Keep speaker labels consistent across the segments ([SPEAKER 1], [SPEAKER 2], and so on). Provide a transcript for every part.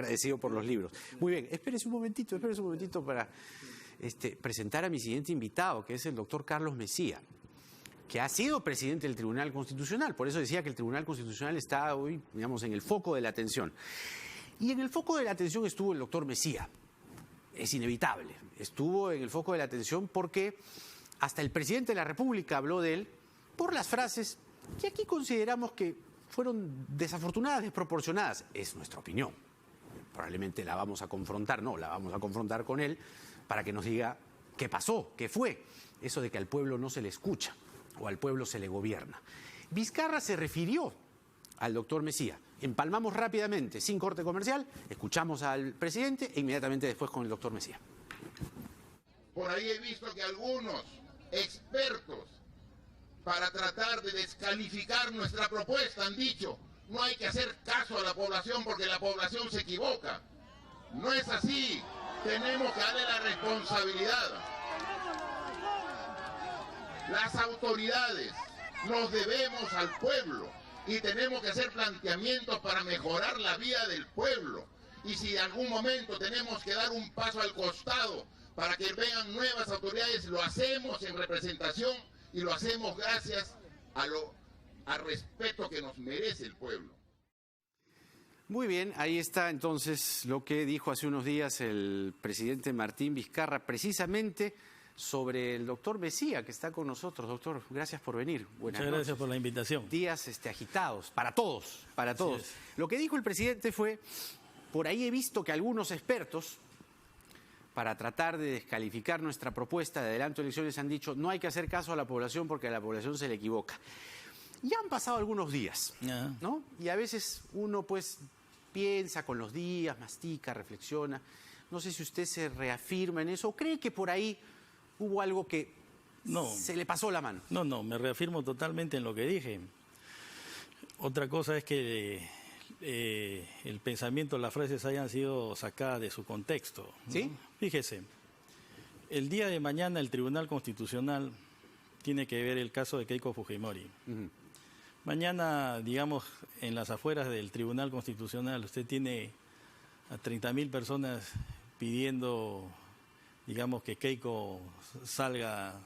[SPEAKER 1] agradecido por los libros. Muy bien, espérese un momentito para presentar a mi siguiente invitado, que es el doctor Carlos Messía, que ha sido presidente del Tribunal Constitucional. Por eso decía que el Tribunal Constitucional está hoy, digamos, en el foco de la atención. Y en el foco de la atención estuvo el doctor Messía. Es inevitable. Estuvo en el foco de la atención porque hasta el presidente de la República habló de él por las frases que aquí consideramos que fueron desafortunadas, desproporcionadas. Es nuestra opinión. Probablemente la vamos a confrontar, la vamos a confrontar con él para que nos diga qué pasó, qué fue. Eso de que al pueblo no se le escucha o al pueblo se le gobierna. Vizcarra se refirió al doctor Messía. Empalmamos rápidamente, sin corte comercial, escuchamos al presidente e inmediatamente después con el doctor Messía.
[SPEAKER 2] Por ahí he visto que algunos expertos, para tratar de descalificar nuestra propuesta, han dicho: no hay que hacer caso a la población porque la población se equivoca. No es así. Tenemos que darle la responsabilidad. Las autoridades nos debemos al pueblo y tenemos que hacer planteamientos para mejorar la vida del pueblo. Y si en algún momento tenemos que dar un paso al costado para que vengan nuevas autoridades, lo hacemos en representación y lo hacemos gracias al respeto que nos merece el pueblo.
[SPEAKER 1] Muy bien, ahí está entonces lo que dijo hace unos días el presidente Martín Vizcarra, precisamente sobre el doctor Messía, que está con nosotros. Doctor, gracias por venir.
[SPEAKER 3] Buenas noches. Gracias por la invitación.
[SPEAKER 1] Días agitados, para todos, para todos. Lo que dijo el presidente fue: por ahí he visto que algunos expertos, para tratar de descalificar nuestra propuesta de adelanto de elecciones, han dicho: no hay que hacer caso a la población porque a la población se le equivoca. Ya han pasado algunos días, ¿no? Y a veces uno pues piensa con los días, mastica, reflexiona. No sé si usted se reafirma en eso o cree que por ahí hubo algo que se le pasó la mano.
[SPEAKER 3] No, me reafirmo totalmente en lo que dije. Otra cosa es que el pensamiento, las frases hayan sido sacadas de su contexto, ¿no?
[SPEAKER 1] ¿Sí?
[SPEAKER 3] Fíjese, el día de mañana el Tribunal Constitucional tiene que ver el caso de Keiko Fujimori. Mañana, digamos, en las afueras del Tribunal Constitucional, usted tiene a 30.000 personas pidiendo, digamos, que Keiko salga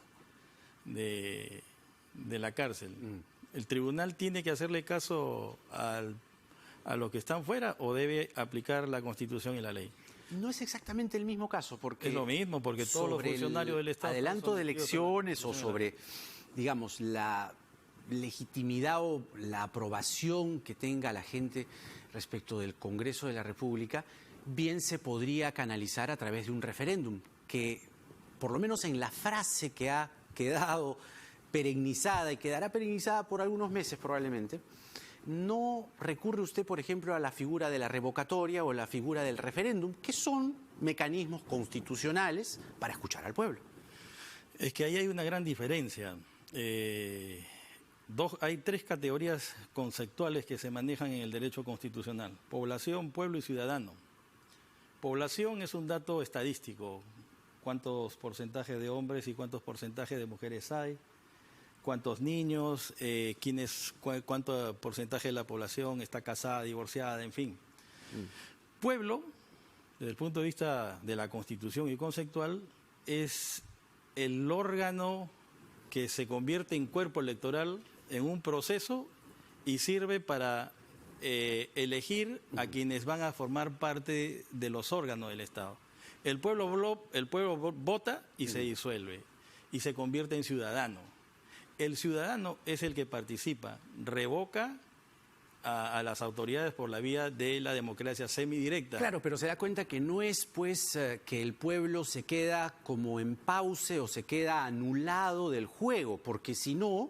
[SPEAKER 3] de la cárcel. ¿El tribunal tiene que hacerle caso a los que están fuera o debe aplicar la Constitución y la ley?
[SPEAKER 1] No es exactamente el mismo caso, porque...
[SPEAKER 3] Es lo mismo, porque todos los funcionarios del Estado...
[SPEAKER 1] adelanto de elecciones o sobre, digamos, la legitimidad o la aprobación que tenga la gente respecto del Congreso de la República, bien se podría canalizar a través de un referéndum, que por lo menos en la frase que ha quedado perennizada y quedará perennizada por algunos meses probablemente, no recurre usted, por ejemplo, a la figura de la revocatoria o la figura del referéndum, que son mecanismos constitucionales para escuchar al pueblo.
[SPEAKER 3] Es que ahí hay una gran diferencia. Hay tres categorías conceptuales que se manejan en el derecho constitucional: población, pueblo y ciudadano. Población es un dato estadístico: cuántos porcentajes de hombres y cuántos porcentajes de mujeres hay, cuántos niños, cuánto porcentaje de la población está casada, divorciada, en fin. Pueblo, desde el punto de vista de la Constitución y conceptual, es el órgano que se convierte en cuerpo electoral en un proceso y sirve para elegir a quienes van a formar parte de los órganos del Estado. El pueblo vota y se disuelve y se convierte en ciudadano. El ciudadano es el que participa, revoca a las autoridades por la vía de la democracia semidirecta.
[SPEAKER 1] Claro, pero se da cuenta que no es pues que el pueblo se queda como en pause o se queda anulado del juego, porque si no,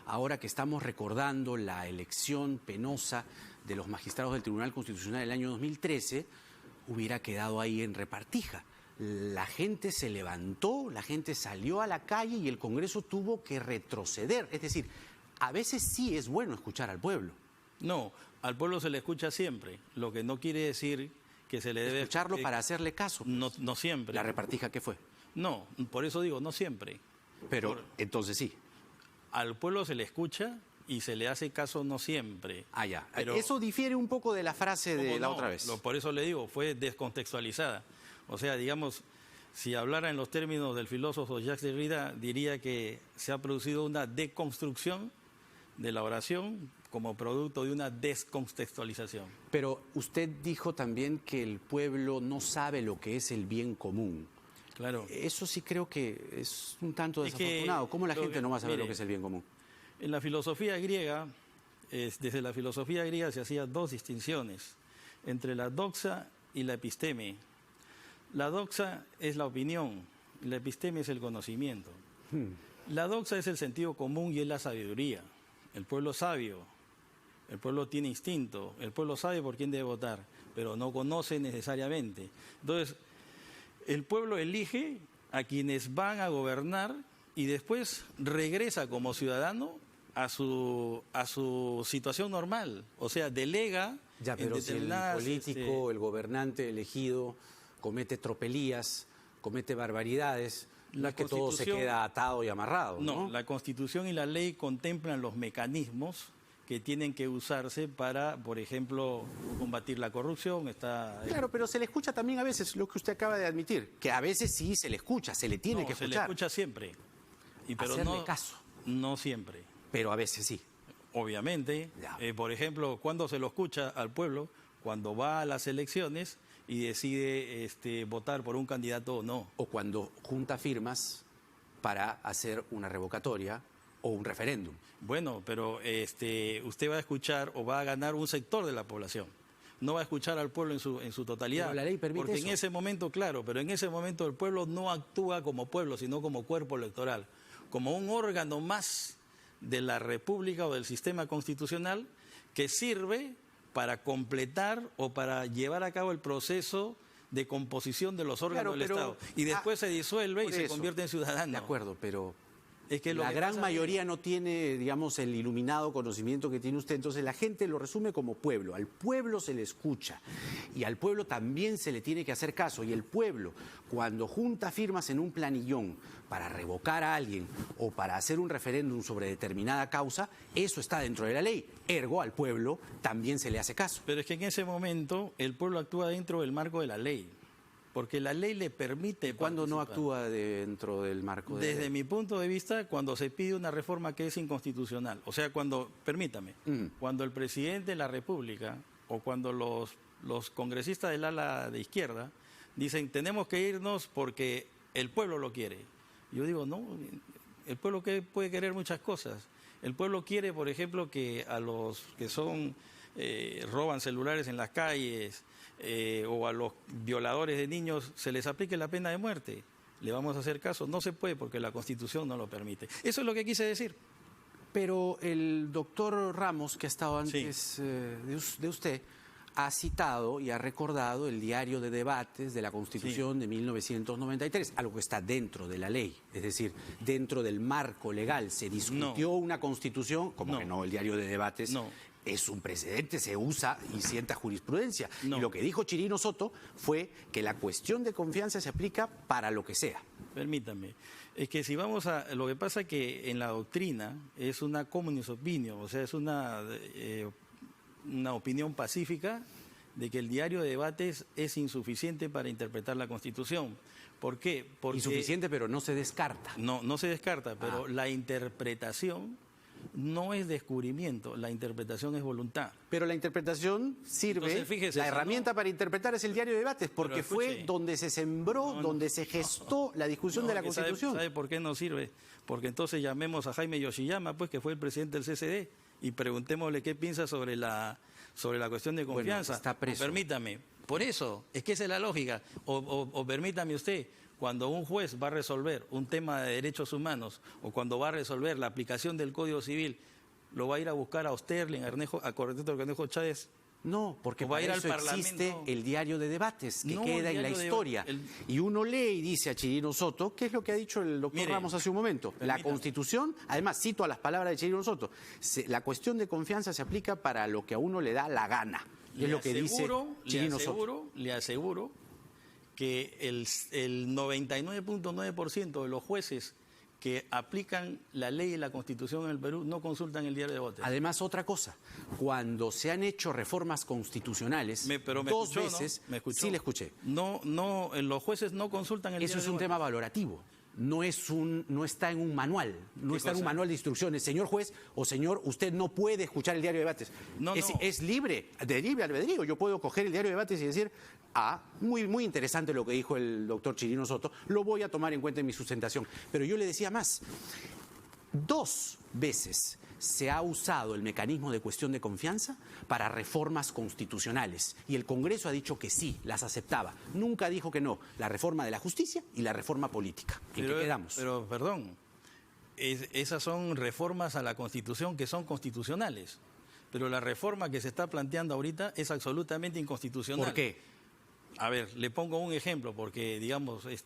[SPEAKER 1] ahora que estamos recordando la elección penosa de los magistrados del Tribunal Constitucional del año 2013, hubiera quedado ahí en repartija. La gente se levantó, la gente salió a la calle y el Congreso tuvo que retroceder. Es decir, a veces sí es bueno escuchar al pueblo.
[SPEAKER 3] No, al pueblo se le escucha siempre, lo que no quiere decir que se le debe...
[SPEAKER 1] Escucharlo para hacerle caso.
[SPEAKER 3] No siempre.
[SPEAKER 1] ¿La repartija qué fue?
[SPEAKER 3] No, por eso digo, no siempre.
[SPEAKER 1] Pero entonces sí.
[SPEAKER 3] Al pueblo se le escucha y se le hace caso no siempre.
[SPEAKER 1] Ah, ya.
[SPEAKER 3] Pero,
[SPEAKER 1] eso difiere un poco de la frase de la otra vez.
[SPEAKER 3] Por eso le digo, fue descontextualizada. O sea, digamos, si hablara en los términos del filósofo Jacques Derrida, diría que se ha producido una deconstrucción de la oración como producto de una descontextualización.
[SPEAKER 1] Pero usted dijo también que el pueblo no sabe lo que es el bien común.
[SPEAKER 3] Claro.
[SPEAKER 1] Eso sí creo que es un tanto desafortunado. ¿Cómo la gente no va a saber lo que es el bien común?
[SPEAKER 3] En la filosofía griega, desde la filosofía griega se hacían dos distinciones entre la doxa y la episteme. La doxa es la opinión, la episteme es el conocimiento. La doxa es el sentido común y es la sabiduría. El pueblo sabio, el pueblo tiene instinto, el pueblo sabe por quién debe votar, pero no conoce necesariamente. Entonces, el pueblo elige a quienes van a gobernar y después regresa como ciudadano a su situación normal. O sea, delega
[SPEAKER 1] Ya, pero
[SPEAKER 3] en
[SPEAKER 1] si el político, el gobernante elegido comete tropelías, comete barbaridades, no es que todo se queda atado y amarrado, ¿no?
[SPEAKER 3] No, la Constitución y la ley contemplan los mecanismos que tienen que usarse para, por ejemplo, combatir la corrupción.
[SPEAKER 1] Claro, pero se le escucha también a veces lo que usted acaba de admitir, que a veces sí se le escucha, se le tiene que escuchar.
[SPEAKER 3] Se le escucha siempre. Pero
[SPEAKER 1] hacerle caso.
[SPEAKER 3] No siempre.
[SPEAKER 1] Pero a veces sí.
[SPEAKER 3] Obviamente, por ejemplo, ¿cuándo se lo escucha al pueblo? Cuando va a las elecciones y decide votar por un candidato o no.
[SPEAKER 1] O cuando junta firmas para hacer una revocatoria o un referéndum.
[SPEAKER 3] Bueno, pero usted va a escuchar o va a ganar un sector de la población. No va a escuchar al pueblo en su totalidad.
[SPEAKER 1] Pero la ley permite
[SPEAKER 3] porque
[SPEAKER 1] eso.
[SPEAKER 3] En ese momento, claro, pero en ese momento el pueblo no actúa como pueblo, sino como cuerpo electoral, como un órgano más de la República o del sistema constitucional que sirve para completar o para llevar a cabo el proceso de composición de los órganos del Estado. Y después se disuelve y se convierte en ciudadano.
[SPEAKER 1] De acuerdo, pero
[SPEAKER 3] es que
[SPEAKER 1] la gran mayoría no tiene, digamos, el iluminado conocimiento que tiene usted. Entonces la gente lo resume como pueblo. Al pueblo se le escucha y al pueblo también se le tiene que hacer caso. Y el pueblo, cuando junta firmas en un planillón para revocar a alguien o para hacer un referéndum sobre determinada causa, eso está dentro de la ley. Ergo, al pueblo también se le hace caso.
[SPEAKER 3] Pero es que en ese momento el pueblo actúa dentro del marco de la ley. Porque la ley le permite
[SPEAKER 1] ¿Cuándo no actúa dentro del marco de la ley?
[SPEAKER 3] Desde mi punto de vista, cuando se pide una reforma que es inconstitucional. O sea, permítame, cuando el presidente de la República o cuando los congresistas del ala de izquierda dicen tenemos que irnos porque el pueblo lo quiere. Yo digo, no, el pueblo puede querer muchas cosas. El pueblo quiere, por ejemplo, que a los que roban celulares en las calles, o a los violadores de niños se les aplique la pena de muerte. ¿Le vamos a hacer caso? No se puede porque la Constitución no lo permite. Eso es lo que quise decir.
[SPEAKER 1] Pero el doctor Ramos, que ha estado antes de usted, ha citado y ha recordado el diario de debates de la Constitución de 1993, algo que está dentro de la ley, es decir, dentro del marco legal. Se discutió una Constitución, como que no, el diario de debates es un precedente, se usa y sienta jurisprudencia. Y lo que dijo Chirino Soto fue que la cuestión de confianza se aplica para lo que sea.
[SPEAKER 3] Permítame, es que si vamos a... Lo que pasa es que en la doctrina es una communis opinion, o sea, es una opinión pacífica de que el diario de debates es insuficiente para interpretar la Constitución. ¿Por qué? Porque
[SPEAKER 1] insuficiente, pero no se descarta.
[SPEAKER 3] No se descarta, pero la interpretación no es descubrimiento, la interpretación es voluntad.
[SPEAKER 1] Pero la interpretación sirve, entonces, fíjese, la herramienta para interpretar es el diario de debates, porque fue donde se sembró, donde se gestó la discusión de la Constitución.
[SPEAKER 3] ¿Sabe por qué no sirve? Porque entonces llamemos a Jaime Yoshiyama, pues, que fue el presidente del CCD, y preguntémosle qué piensa sobre la cuestión de confianza.
[SPEAKER 1] Bueno, está preso.
[SPEAKER 3] Permítame, por eso, es que esa es la lógica. O permítame usted, cuando un juez va a resolver un tema de derechos humanos o cuando va a resolver la aplicación del Código Civil, ¿lo va a ir a buscar a Osterling, a Cornejo Chávez?
[SPEAKER 1] No, porque
[SPEAKER 3] va a ir
[SPEAKER 1] para eso
[SPEAKER 3] al
[SPEAKER 1] existe el diario de debates, que
[SPEAKER 3] no,
[SPEAKER 1] queda en la historia. Y uno lee y dice a Chirino Soto, ¿qué es lo que ha dicho el doctor Ramos hace un momento? La Constitución, además cito a las palabras de Chirino Soto, la cuestión de confianza se aplica para lo que a uno le da la gana. Es lo que dice Chirino Soto.
[SPEAKER 3] Le aseguro que el 99.9% de los jueces que aplican la ley y la Constitución en el Perú no consultan el diario de votos.
[SPEAKER 1] Además, otra cosa, cuando se han hecho reformas constitucionales,
[SPEAKER 3] Pero me
[SPEAKER 1] dos
[SPEAKER 3] escuchó,
[SPEAKER 1] veces,
[SPEAKER 3] ¿no? ¿Me escuchó?
[SPEAKER 1] Sí le escuché.
[SPEAKER 3] No, los jueces no consultan el
[SPEAKER 1] Eso
[SPEAKER 3] diario
[SPEAKER 1] es
[SPEAKER 3] de
[SPEAKER 1] un
[SPEAKER 3] votos.
[SPEAKER 1] tema valorativo. No está en un manual, no está en un
[SPEAKER 3] cosa?
[SPEAKER 1] manual de instrucciones. Señor juez o señor, usted no puede escuchar el diario de debates.
[SPEAKER 3] No.
[SPEAKER 1] Es libre, de libre albedrío. Yo puedo coger el diario de debates y decir, muy interesante lo que dijo el doctor Chirino Soto, lo voy a tomar en cuenta en mi sustentación. Pero yo le decía más, 2 veces se ha usado el mecanismo de cuestión de confianza para reformas constitucionales. Y el Congreso ha dicho que sí, las aceptaba. Nunca dijo que no. La reforma de la justicia y la reforma política. ¿En qué quedamos?
[SPEAKER 3] Pero, perdón, esas son reformas a la Constitución que son constitucionales. Pero la reforma que se está planteando ahorita es absolutamente inconstitucional.
[SPEAKER 1] ¿Por qué?
[SPEAKER 3] A ver, le pongo un ejemplo, porque, digamos, hay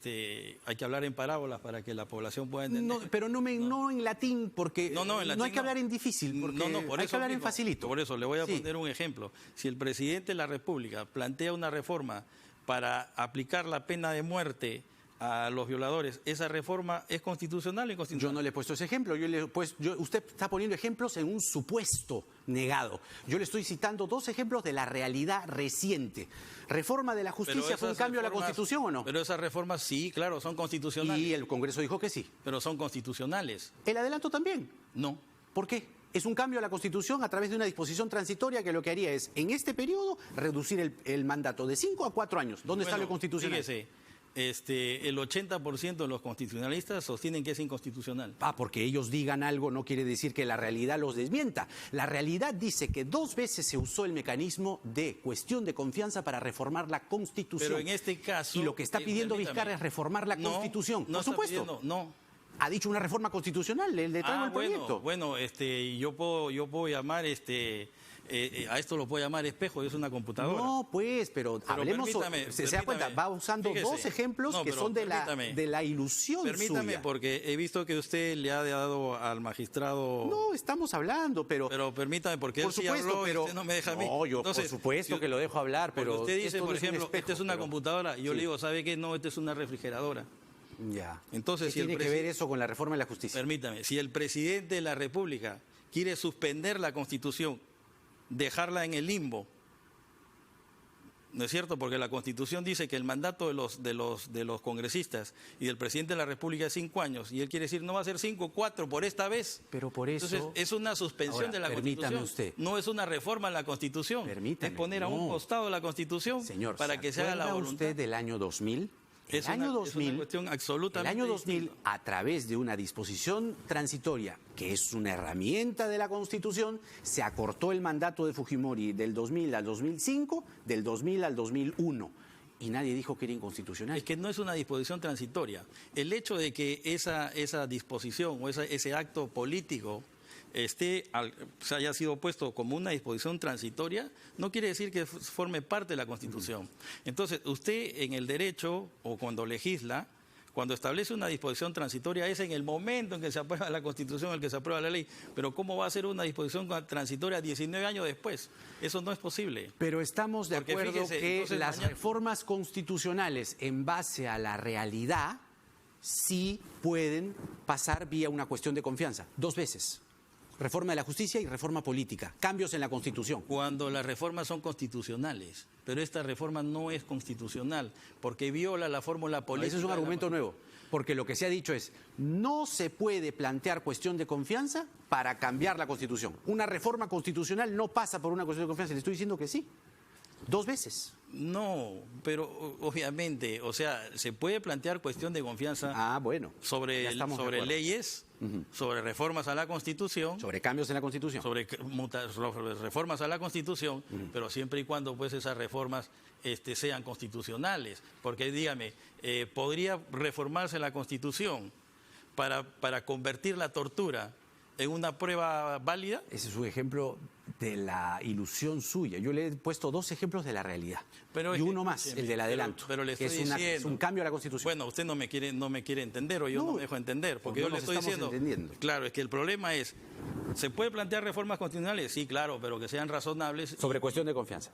[SPEAKER 3] que hablar en parábolas para que la población pueda entender.
[SPEAKER 1] No, pero no en latín, porque
[SPEAKER 3] en latín
[SPEAKER 1] no hay que hablar en difícil, porque
[SPEAKER 3] por
[SPEAKER 1] hay
[SPEAKER 3] eso
[SPEAKER 1] que hablar en
[SPEAKER 3] mismo,
[SPEAKER 1] facilito.
[SPEAKER 3] Por eso le voy a
[SPEAKER 1] Sí.
[SPEAKER 3] poner un ejemplo. Si el presidente de la República plantea una reforma para aplicar la pena de muerte a los violadores, ¿esa reforma es constitucional o inconstitucional?
[SPEAKER 1] Yo no le he puesto ese ejemplo. Usted está poniendo ejemplos en un supuesto negado. Yo le estoy citando 2 ejemplos de la realidad reciente. ¿Reforma de la justicia fue un cambio a la Constitución o no?
[SPEAKER 3] Pero esas reformas sí, claro, son constitucionales.
[SPEAKER 1] Y el Congreso dijo que sí.
[SPEAKER 3] Pero son constitucionales.
[SPEAKER 1] ¿El adelanto también?
[SPEAKER 3] No.
[SPEAKER 1] ¿Por qué? Es un cambio a la Constitución a través de una disposición transitoria que lo que haría es, en este periodo, reducir el mandato de 5 a 4 años. ¿Dónde está lo constitucional?
[SPEAKER 3] Fíjese, el 80% de los constitucionalistas sostienen que es inconstitucional.
[SPEAKER 1] Porque ellos digan algo no quiere decir que la realidad los desmienta. La realidad dice que 2 veces se usó el mecanismo de cuestión de confianza para reformar la Constitución.
[SPEAKER 3] Pero en este caso...
[SPEAKER 1] Y lo que está pidiendo
[SPEAKER 3] permítame.
[SPEAKER 1] Vizcarra es reformar la Constitución.
[SPEAKER 3] No
[SPEAKER 1] Por supuesto.
[SPEAKER 3] No.
[SPEAKER 1] Ha dicho una reforma constitucional, le traigo el proyecto.
[SPEAKER 3] Bueno, yo puedo llamar a esto lo puedo llamar espejo, es una computadora.
[SPEAKER 1] No, pues, pero hablemos se da cuenta, va usando
[SPEAKER 3] fíjese,
[SPEAKER 1] 2 ejemplos que son de la ilusión
[SPEAKER 3] Permítame,
[SPEAKER 1] suya.
[SPEAKER 3] porque he visto que usted le ha dado al magistrado...
[SPEAKER 1] No, estamos hablando, pero
[SPEAKER 3] permítame, porque
[SPEAKER 1] por
[SPEAKER 3] él sí
[SPEAKER 1] supuesto,
[SPEAKER 3] habló
[SPEAKER 1] pero
[SPEAKER 3] y usted no me deja a mí.
[SPEAKER 1] No, yo
[SPEAKER 3] Entonces,
[SPEAKER 1] por supuesto que lo dejo hablar, pero
[SPEAKER 3] usted dice,
[SPEAKER 1] esto
[SPEAKER 3] por
[SPEAKER 1] no es un
[SPEAKER 3] ejemplo,
[SPEAKER 1] espejo,
[SPEAKER 3] esta es una
[SPEAKER 1] pero-
[SPEAKER 3] computadora, y yo
[SPEAKER 1] Sí.
[SPEAKER 3] le digo, ¿sabe qué? No, esta es una refrigeradora.
[SPEAKER 1] Ya.
[SPEAKER 3] Entonces,
[SPEAKER 1] ¿Qué
[SPEAKER 3] si el
[SPEAKER 1] tiene que ver eso con la reforma de la justicia?
[SPEAKER 3] Permítame, si el presidente de la República quiere suspender la Constitución, dejarla en el limbo, ¿no es cierto? Porque la Constitución dice que el mandato de los congresistas y del presidente de la República es 5 años, y él quiere decir no va a ser 5, 4 por esta vez.
[SPEAKER 1] Pero por eso...
[SPEAKER 3] Entonces es una suspensión
[SPEAKER 1] Ahora,
[SPEAKER 3] de la
[SPEAKER 1] permítame
[SPEAKER 3] Constitución.
[SPEAKER 1] usted.
[SPEAKER 3] No es una reforma a la Constitución.
[SPEAKER 1] Permítame,
[SPEAKER 3] es poner a un
[SPEAKER 1] no.
[SPEAKER 3] costado la Constitución
[SPEAKER 1] Señor,
[SPEAKER 3] para que se haga la
[SPEAKER 1] acuerda
[SPEAKER 3] voluntad.
[SPEAKER 1] usted del año 2000?
[SPEAKER 3] Es una cuestión absolutamente
[SPEAKER 1] El año 2000,
[SPEAKER 3] distinta.
[SPEAKER 1] a través de una disposición transitoria, que es una herramienta de la Constitución, se acortó el mandato de Fujimori del 2000 al 2005, del 2000 al 2001. Y nadie dijo que era inconstitucional.
[SPEAKER 3] Es que no es una disposición transitoria. El hecho de que esa disposición o ese acto político se haya sido puesto como una disposición transitoria, no quiere decir que forme parte de la Constitución. Entonces, usted en el derecho, o cuando legisla, cuando establece una disposición transitoria, es en el momento en que se aprueba la Constitución, en el que se aprueba la ley. Pero ¿cómo va a ser una disposición transitoria 19 años después? Eso no es posible.
[SPEAKER 1] Pero estamos de
[SPEAKER 3] Porque
[SPEAKER 1] acuerdo
[SPEAKER 3] fíjese,
[SPEAKER 1] que
[SPEAKER 3] entonces
[SPEAKER 1] las
[SPEAKER 3] mañana-
[SPEAKER 1] reformas constitucionales en base a la realidad sí pueden pasar vía una cuestión de confianza. 2 veces. Reforma de la justicia y reforma política. Cambios en la Constitución.
[SPEAKER 3] Cuando las reformas son constitucionales, pero esta reforma no es constitucional, porque viola la fórmula política.
[SPEAKER 1] Ese es un
[SPEAKER 3] de la
[SPEAKER 1] argumento nuevo, porque lo que se ha dicho es, no se puede plantear cuestión de confianza para cambiar la Constitución. Una reforma constitucional no pasa por una cuestión de confianza, le estoy diciendo que sí. 2 veces.
[SPEAKER 3] No, pero obviamente, o sea, se puede plantear cuestión de confianza
[SPEAKER 1] Bueno.
[SPEAKER 3] sobre
[SPEAKER 1] ya estamos de acuerdo.
[SPEAKER 3] leyes, sobre reformas a la Constitución,
[SPEAKER 1] Sobre cambios en la Constitución.
[SPEAKER 3] sobre reformas a la Constitución, pero siempre y cuando pues esas reformas sean constitucionales. Porque dígame, ¿podría reformarse la Constitución para convertir la tortura en una prueba válida?
[SPEAKER 1] Ese es un ejemplo de la ilusión suya. Yo le he puesto 2 ejemplos de la realidad.
[SPEAKER 3] Pero
[SPEAKER 1] y
[SPEAKER 3] es que,
[SPEAKER 1] uno más, el del adelanto.
[SPEAKER 3] pero le
[SPEAKER 1] que
[SPEAKER 3] estoy
[SPEAKER 1] es
[SPEAKER 3] diciendo,
[SPEAKER 1] un cambio a la Constitución.
[SPEAKER 3] Bueno, usted no me quiere entender, o yo no me dejo entender, porque
[SPEAKER 1] no
[SPEAKER 3] yo le
[SPEAKER 1] nos
[SPEAKER 3] estoy
[SPEAKER 1] estamos
[SPEAKER 3] diciendo.
[SPEAKER 1] entendiendo.
[SPEAKER 3] Claro, es que el problema es, ¿se puede plantear reformas constitucionales? Sí, claro, pero que sean razonables.
[SPEAKER 1] Sobre cuestión de confianza.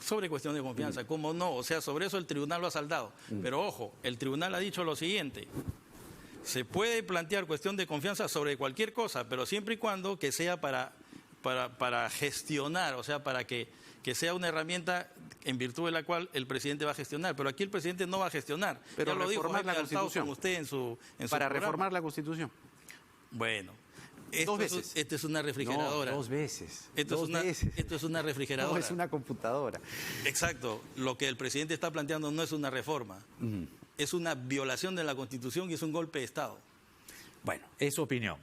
[SPEAKER 3] Sobre cuestión de confianza, ¿cómo no? O sea, sobre eso el tribunal lo ha saldado. Pero ojo, el tribunal ha dicho lo siguiente: Se puede plantear cuestión de confianza sobre cualquier cosa, pero siempre y cuando que sea para gestionar, o sea, para que sea una herramienta en virtud de la cual el presidente va a gestionar. Pero aquí el presidente no va a gestionar.
[SPEAKER 1] Pero
[SPEAKER 3] ya lo dijo
[SPEAKER 1] reformar la
[SPEAKER 3] Jaime Altao
[SPEAKER 1] Constitución.
[SPEAKER 3] con usted en su
[SPEAKER 1] Para
[SPEAKER 3] programa.
[SPEAKER 1] reformar la Constitución.
[SPEAKER 3] Bueno.
[SPEAKER 1] Dos veces.
[SPEAKER 3] Esto es una refrigeradora.
[SPEAKER 1] No, 2 veces.
[SPEAKER 3] Esto
[SPEAKER 1] veces.
[SPEAKER 3] es una refrigeradora.
[SPEAKER 1] No, es una computadora.
[SPEAKER 3] Exacto. Lo que el presidente está planteando no es una reforma. Es una violación de la Constitución y es un golpe de Estado.
[SPEAKER 4] Bueno, es su opinión.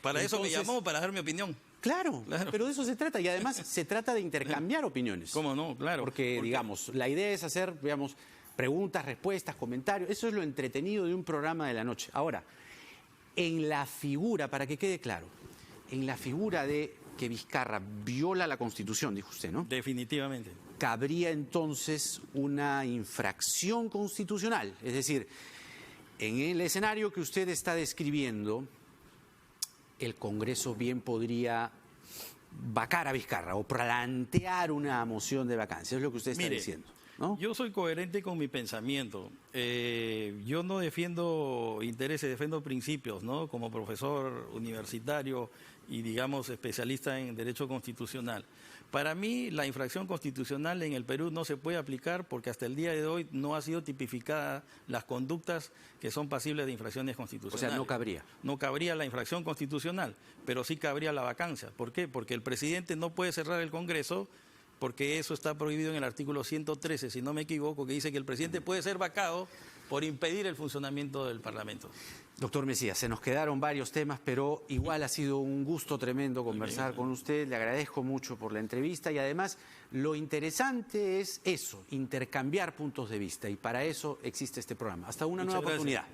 [SPEAKER 3] Para eso me llamó, para dar mi opinión.
[SPEAKER 1] Claro, pero de eso se trata. Y además se trata de intercambiar opiniones.
[SPEAKER 3] ¿Cómo no? Claro.
[SPEAKER 1] Porque, digamos, la idea es hacer, digamos, preguntas, respuestas, comentarios. Eso es lo entretenido de un programa de la noche. Ahora, en la figura, para que quede claro, en la figura de que Vizcarra viola la Constitución, dijo usted, ¿no?
[SPEAKER 3] Definitivamente.
[SPEAKER 1] Cabría entonces una infracción constitucional. Es decir, en el escenario que usted está describiendo, el Congreso bien podría vacar a Vizcarra o plantear una moción de vacancia. Es lo que usted está diciendo, ¿no?
[SPEAKER 3] Yo soy coherente con mi pensamiento. Yo no defiendo intereses, defiendo principios, ¿no? Como profesor universitario y, digamos, especialista en derecho constitucional. Para mí, la infracción constitucional en el Perú no se puede aplicar porque hasta el día de hoy no ha sido tipificada las conductas que son pasibles de infracciones constitucionales.
[SPEAKER 1] O sea, no cabría.
[SPEAKER 3] No cabría la infracción constitucional, pero sí cabría la vacancia. ¿Por qué? Porque el presidente no puede cerrar el Congreso porque eso está prohibido en el artículo 113, si no me equivoco, que dice que el presidente puede ser vacado por impedir el funcionamiento del Parlamento.
[SPEAKER 1] Doctor Mesías, se nos quedaron varios temas, pero igual ha sido un gusto tremendo conversar con usted. Le agradezco mucho por la entrevista y además lo interesante es eso, intercambiar puntos de vista y para eso existe este programa. Hasta una nueva oportunidad.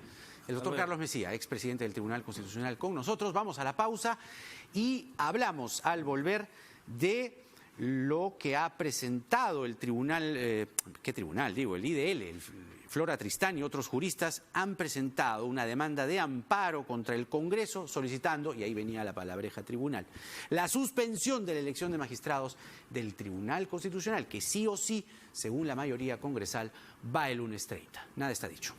[SPEAKER 1] El doctor Carlos Mesías, expresidente del Tribunal Constitucional, con nosotros. Vamos a la pausa y hablamos al volver de lo que ha presentado el tribunal, ¿qué tribunal? Digo, el IDL, Flora Tristán y otros juristas han presentado una demanda de amparo contra el Congreso solicitando, y ahí venía la palabreja tribunal, la suspensión de la elección de magistrados del Tribunal Constitucional, que sí o sí, según la mayoría congresal, va el lunes 30. Nada está dicho.